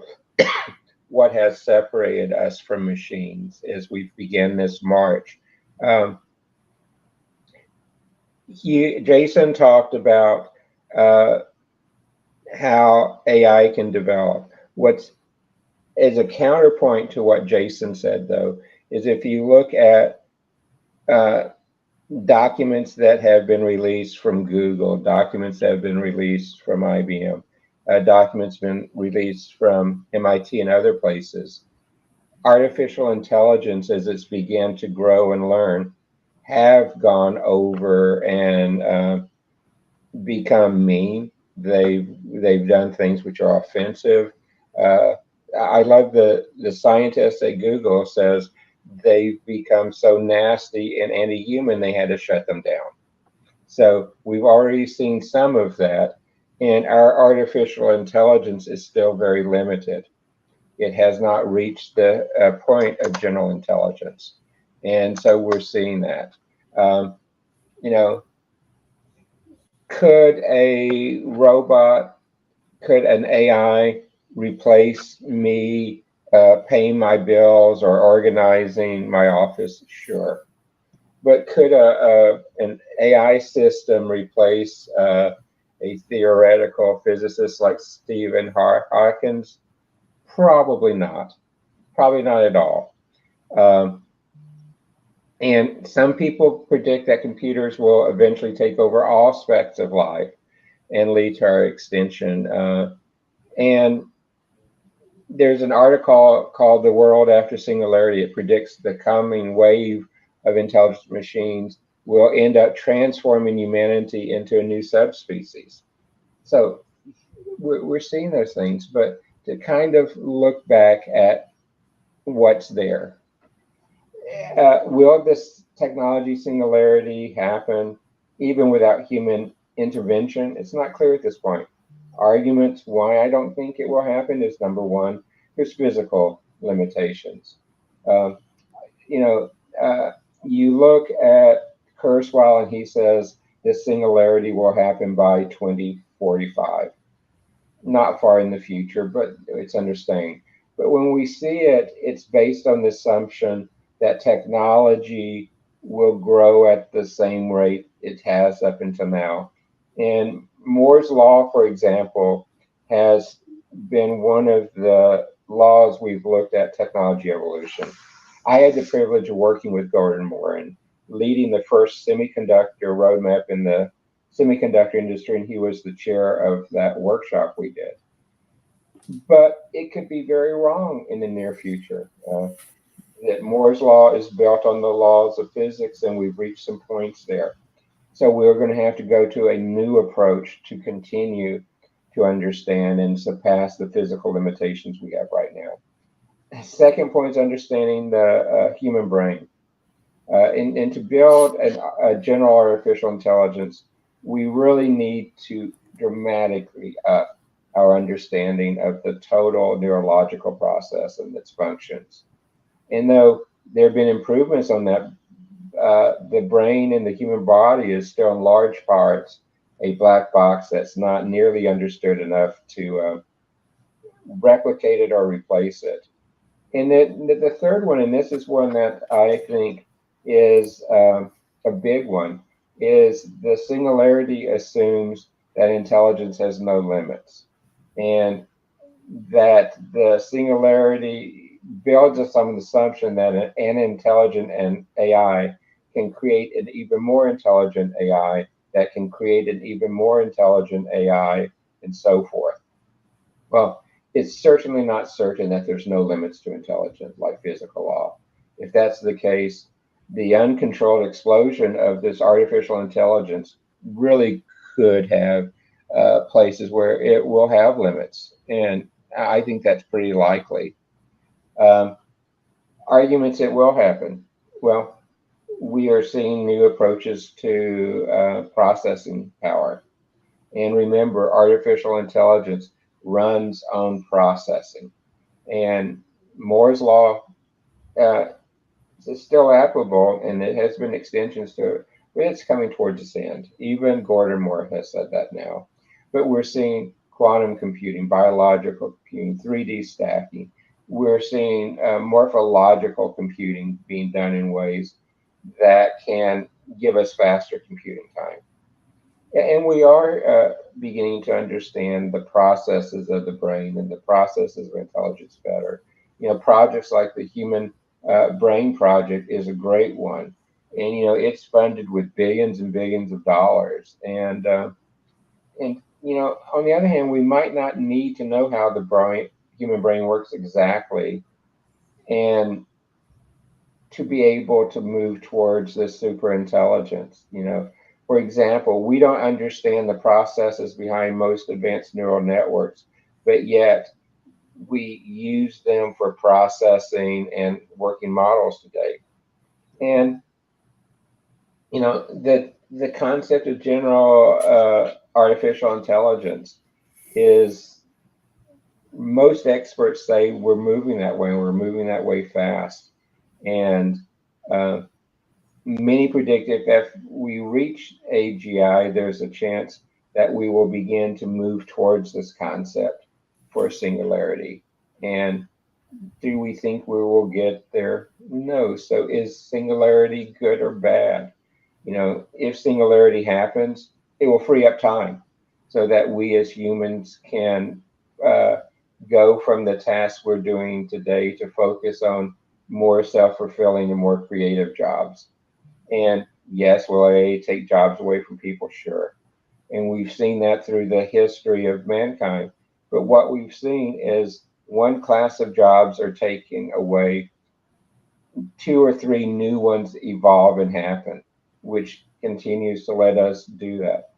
what has separated us from machines as we begin this march. Jason talked about how AI can develop. What's as a counterpoint to what Jason said, though, is if you look at documents that have been released from Google, documents that have been released from IBM, documents been released from MIT and other places, artificial intelligence, as it's began to grow and learn, have gone over and become mean. They've done things which are offensive. I love the scientist at Google says they've become so nasty and anti-human they had to shut them down. So we've already seen some of that, and our artificial intelligence is still very limited. It has not reached the point of general intelligence, and so we're seeing that. Could a robot, could an AI replace me paying my bills or organizing my office? Sure. But could an AI system replace a theoretical physicist like Stephen Hawking? Probably not. Probably not at all. And some people predict that computers will eventually take over all aspects of life and lead to our extinction. And there's an article called The World After Singularity. It predicts the coming wave of intelligent machines will end up transforming humanity into a new subspecies. So we're seeing those things, but to kind of look back at what's there. Will this technology singularity happen even without human intervention? It's not clear at this point. Arguments why I don't think it will happen is, number one, there's physical limitations. You look at Kurzweil and he says this singularity will happen by 2045. Not far in the future, but it's understanding. But when we see it, it's based on the assumption that technology will grow at the same rate it has up until now. And Moore's law, for example, has been one of the laws we've looked at technology evolution. I had the privilege of working with Gordon Moore and leading the first semiconductor roadmap in the semiconductor industry, and he was the chair of that workshop we did. But it could be very wrong in the near future. That Moore's law is built on the laws of physics, and we've reached some points there. So we're going to have to go to a new approach to continue to understand and surpass the physical limitations we have right now. Second point is understanding the human brain. And to build a general artificial intelligence, we really need to dramatically up our understanding of the total neurological process and its functions. And though there have been improvements on that the brain in the human body is still in large parts a black box that's not nearly understood enough to replicate it or replace it. And the third one, and this is one that I think is a big one, is the singularity assumes that intelligence has no limits, and that the singularity builds on some assumption that an intelligent and AI can create an even more intelligent AI that can create an even more intelligent AI, and so forth. Well, it's certainly not certain that there's no limits to intelligence like physical law. If that's the case, the uncontrolled explosion of this artificial intelligence really could have places where it will have limits. And I think that's pretty likely. Arguments it will happen. Well, we are seeing new approaches to processing power. And remember, artificial intelligence runs on processing. And Moore's law is still applicable, and it has been extensions to it, but it's coming towards its end. Even Gordon Moore has said that now. But we're seeing quantum computing, biological computing, 3D stacking. We're seeing morphological computing being done in ways that can give us faster computing time. And we are beginning to understand the processes of the brain and the processes of intelligence better. You know, projects like the Human Brain Project is a great one. And, you know, it's funded with billions and billions of dollars. And you know, on the other hand, we might not need to know how the human brain works exactly, and to be able to move towards this super intelligence. You know, for example, we don't understand the processes behind most advanced neural networks, but yet we use them for processing and working models today. And you know, the concept of general artificial intelligence is, most experts say we're moving that way, and we're moving that way fast. And many predict if we reach AGI, there's a chance that we will begin to move towards this concept for singularity. And do we think we will get there? No. So is singularity good or bad? You know, if singularity happens, it will free up time so that we as humans can go from the tasks we're doing today to focus on more self-fulfilling and more creative jobs. And yes, will AI take jobs away from people? Sure. And we've seen that through the history of mankind. But what we've seen is one class of jobs are taken away, 2 or 3 new ones evolve and happen, which continues to let us do that.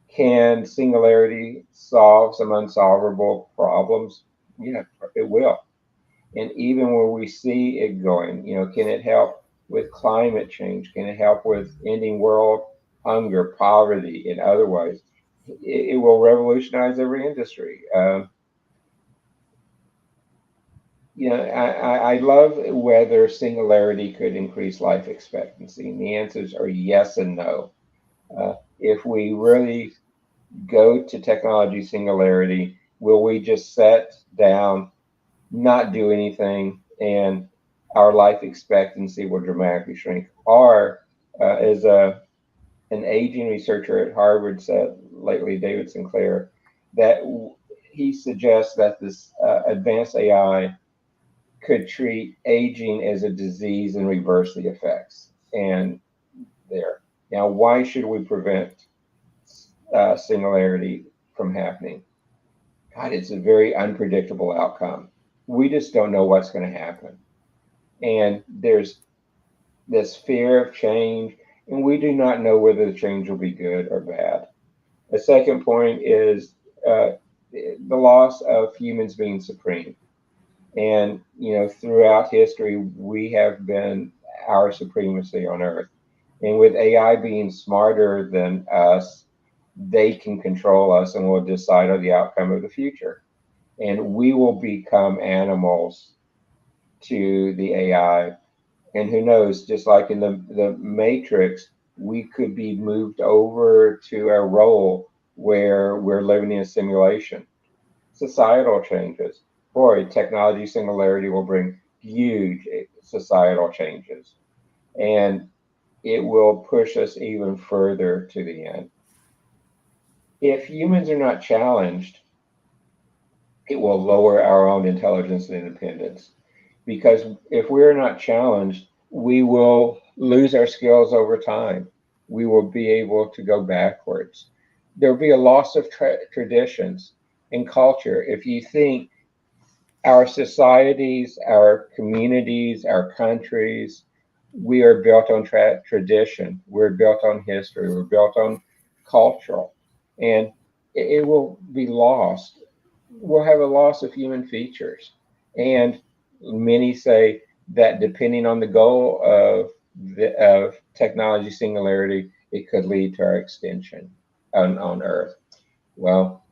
Can singularity solve some unsolvable problems? Yeah, it will. And even where we see it going, you know, can it help with climate change? Can it help with ending world hunger, poverty, and otherwise? It will revolutionize every industry. You know, I love whether singularity could increase life expectancy. And the answers are yes and no. If we really go to technology singularity, will we just sit down, not do anything, and our life expectancy will dramatically shrink? Or, as an aging researcher at Harvard said lately, David Sinclair, that he suggests that this advanced AI could treat aging as a disease and reverse the effects. And there. Now, why should we prevent singularity from happening? God, it's a very unpredictable outcome. We just don't know what's going to happen. And there's this fear of change, and we do not know whether the change will be good or bad. The second point is the loss of humans being supreme. And, you know, throughout history, we have been our supremacy on Earth. And with AI being smarter than us, they can control us and will decide on the outcome of the future. And we will become animals to the AI. And who knows, just like in the Matrix, we could be moved over to a role where we're living in a simulation. Societal changes. Boy, technology singularity will bring huge societal changes. And it will push us even further to the end. If humans are not challenged, it will lower our own intelligence and independence. Because if we're not challenged, we will lose our skills over time. We will be able to go backwards. There will be a loss of traditions and culture. If you think our societies, our communities, our countries, we are built on tradition. We're built on history. We're built on cultural, and it will be lost. We'll have a loss of human features, and many say that depending on the goal of technology singularity, it could lead to our extinction on Earth. Well,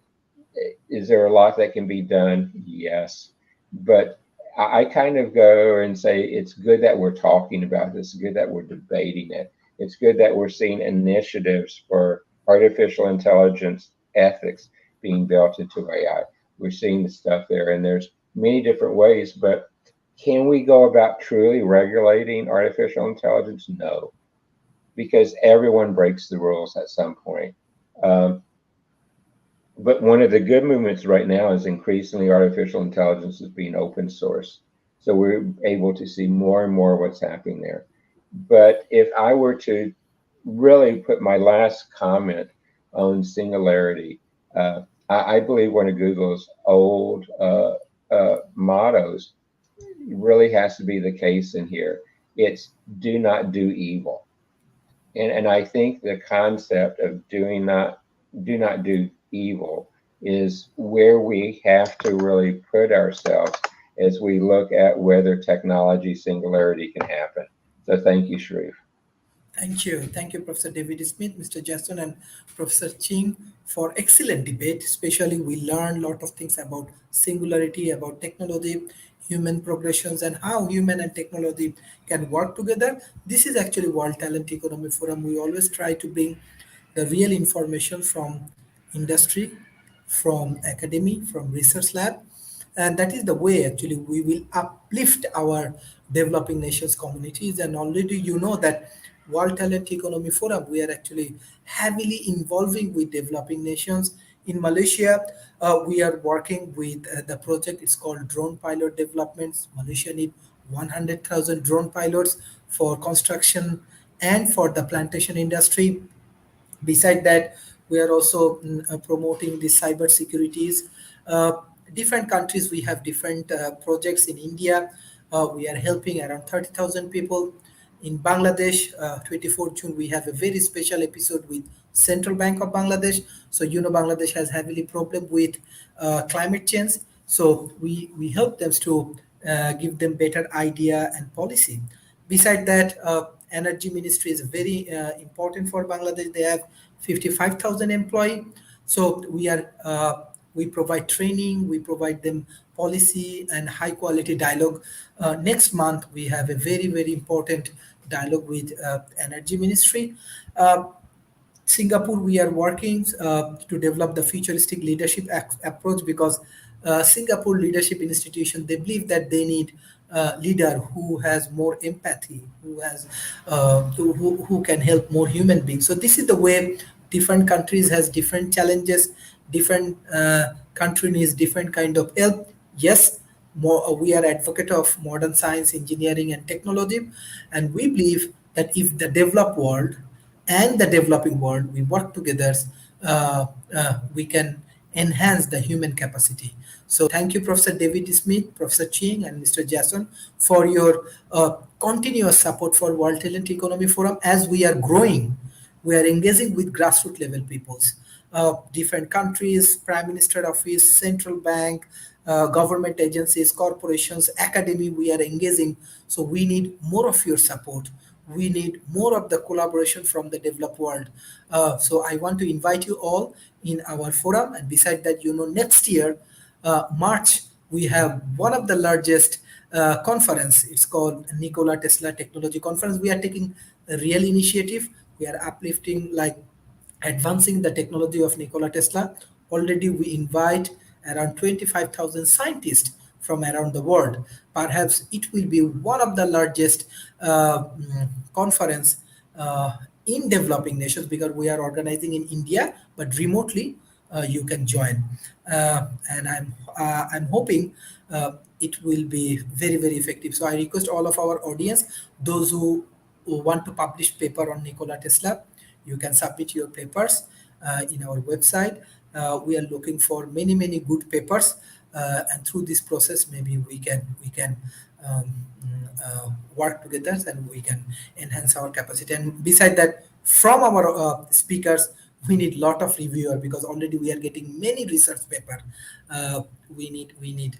is there a lot that can be done? Yes. But I kind of go and say it's good that we're talking about this. It's good that we're debating it. It's good that we're seeing initiatives for artificial intelligence ethics being built into AI. We're seeing the stuff there, and there's many different ways. But can we go about truly regulating artificial intelligence? No, because everyone breaks the rules at some point. Um, but one of the good movements right now is increasingly artificial intelligence is being open source. So we're able to see more and more what's happening there. But if I were to really put my last comment on singularity, I believe one of Google's old mottos really has to be the case in here. It's do not do evil. And I think the concept of do not do evil is where we have to really put ourselves as we look at whether technology singularity can happen. So thank you, Sharif. Thank you. Thank you, Professor David Smith, Mr. Jason, and Professor Ching for excellent debate. Especially, we learned a lot of things about singularity, about technology, human progressions, and how human and technology can work together. This is actually World Talent Economy Forum. We always try to bring the real information from industry, from academy, from research lab, and that is the way actually we will uplift our developing nations communities. And already you know that World Talent Economy Forum, we are actually heavily involving with developing nations. In Malaysia, we are working with the project. It's called Drone Pilot Developments. Malaysia need 100,000 drone pilots for construction and for the plantation industry. Beside that, we are also promoting the cyber securities. Uh, Different countries, we have different projects. In India, we are helping around 30,000 people. In Bangladesh, 24th June, we have a very special episode with Central Bank of Bangladesh. So you know Bangladesh has heavily problem with climate change. So we help them to give them better idea and policy. Beside that, energy ministry is very important for Bangladesh. They have 55,000 employee. So we provide training, we provide them policy and high quality dialogue. Next month we have a very important dialogue with energy ministry. Singapore, we are working to develop the futuristic leadership approach, because Singapore leadership institution, they believe that they need a leader who has more empathy, who has who can help more human beings. So this is the way different countries has different challenges, different country needs different kind of help. Yes, more, we are advocate of modern science, engineering, and technology, and we believe that if the developed world and the developing world we work together, we can enhance the human capacity. So thank you, Professor David Smith, Professor Ching, and Mr. Jason, for your continuous support for World Talent Economy Forum. As we are growing, we are engaging with grassroots level peoples, different countries, prime minister office, central bank, government agencies, corporations, academy. We are engaging. So we need more of your support. We need more of the collaboration from the developed world. So I want to invite you all in our forum. And beside that, you know, next year, March, we have one of the largest conference. It's called Nikola Tesla Technology Conference. We are taking a real initiative. We are uplifting, like advancing the technology of Nikola Tesla. Already we invite around 25,000 scientists from around the world. Perhaps it will be one of the largest conference in developing nations, because we are organizing in India, but remotely you can join. And I'm hoping it will be very very effective. So I request all of our audience, those who want to publish paper on Nikola Tesla, you can submit your papers in our website. We are looking for many many good papers, and through this process maybe we can um, work together, and we can enhance our capacity. And beside that, from our speakers, we need lot of reviewer, because already we are getting many research paper. We need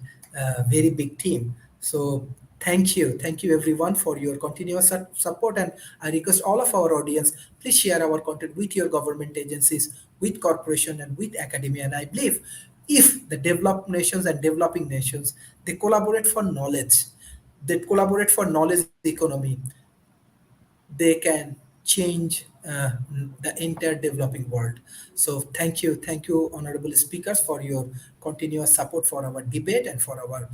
very big team. So thank you everyone for your continuous support, and I request all of our audience, please share our content with your government agencies, with corporation, and with academia. And I believe if the developed nations and developing nations, they collaborate for knowledge, they collaborate for knowledge economy, they can change the entire developing world. So thank you, honorable speakers, for your continuous support for our debate and for our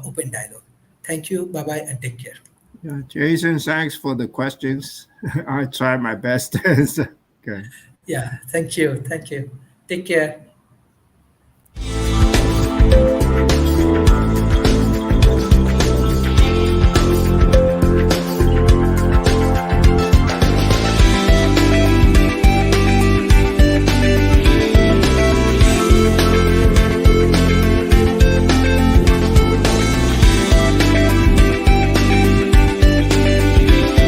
open dialogue. Thank you. Bye bye, and take care. Yeah, Jason, thanks for the questions. I try my best to answer. Okay. Yeah, thank you. Take care.